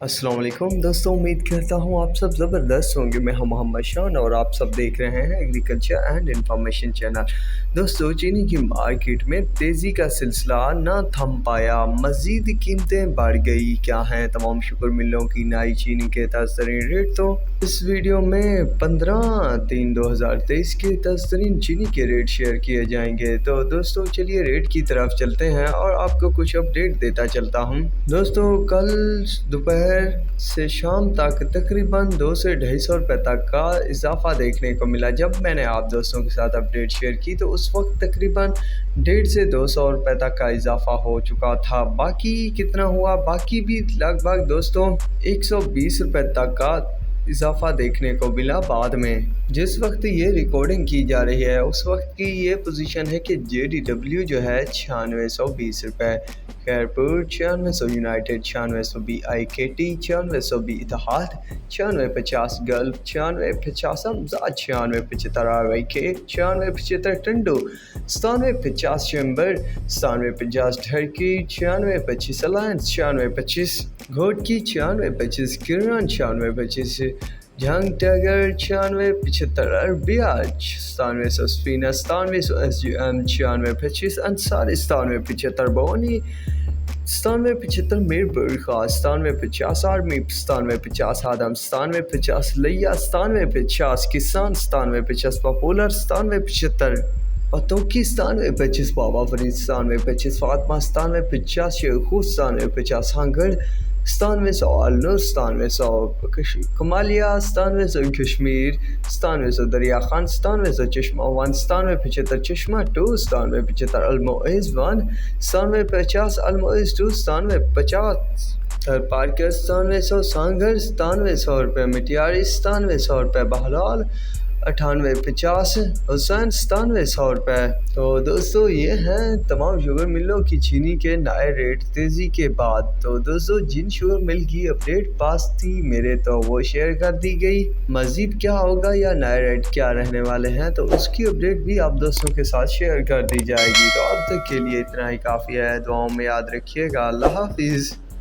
अस्सलाम वालेकुम दोस्तों, उम्मीद करता हूँ आप सब ज़बरदस्त होंगे। मैं हूँ मोहम्मद शान और आप सब देख रहे हैं एग्रीकल्चर एंड इंफॉर्मेशन चैनल। दोस्तों, चीनी की मार्केट में तेज़ी का सिलसिला ना थम पाया, मज़ीद कीमतें बढ़ गई। क्या हैं तमाम शुगर मिलों की नई चीनी के ताज़तरीन रेट? तो इस वीडियो में 15/3/2023 के ताज़तरीन चीनी के रेट शेयर किए जाएंगे। तो दोस्तों चलिए रेट की तरफ चलते हैं और आपको कुछ अपडेट देता चलता हूँ। दोस्तों, कल दोपहर से शाम तक तकरीबन 200 से 250 रुपये तक का इजाफा देखने को मिला। जब मैंने आप दोस्तों के साथ अपडेट शेयर की तो उस वक्त तकरीबन 150 से 200 रुपये तक का इजाफा हो चुका था। बाकी कितना हुआ? बाकी भी लगभग दोस्तों 120 रुपये तक का इजाफा देखने को मिला बाद में। जिस वक्त ये रिकॉर्डिंग की जा रही है उस वक्त की ये पोजीशन है कि JDW जो है 9620 रुपये, खैरपुर 9600, यूनाइटेड 9600, BIKT 9600, इतिहाद 9650, gulf 9650, अमजाद 9675, RYK 9675, Tando 9750, chamber 9750, Turkey 9625, alliance 9625, Ghotki 9625, किरण 9625, जंग टैगर 9675, अरबिया 9700, स्फीना 9700, SGM 9625, अंसार 9775, बोनी 9775, मीरपुर खास 9750, आर्मी 9750, आदम 9750, लिया 9750, किसान 9750, पॉपुलर 9775, पतोकी 9725, बाबा फरीद 9725, फातमा 9750, शेखू 9750, हांगड़ 9700, अलनूर 9700, कमालिया 9700, कश्मीर 9700, दरिया खान 9700, चश्मा 1 9775, चश्मा 2 9775, अलमोइज़ 1 9750, अलमोइज़ 2 9750, पार्कर 9700, सांगर 9700 रुपये, मिटियारी 9700 रुपये, बहलाल 9850, हुसैन 9700 रुपये। तो दोस्तों ये हैं तमाम शुगर मिलों की चीनी के नए रेट तेज़ी के बाद। तो दोस्तों जिन शुगर मिल की अपडेट पास थी मेरे तो वो शेयर कर दी गई। मज़ीद क्या होगा या नए रेट क्या रहने वाले हैं तो उसकी अपडेट भी आप दोस्तों के साथ शेयर कर दी जाएगी। तो अब तक के लिए इतना ही काफ़ी है। दुआओं में याद रखिएगा। अल्लाह हाफिज़।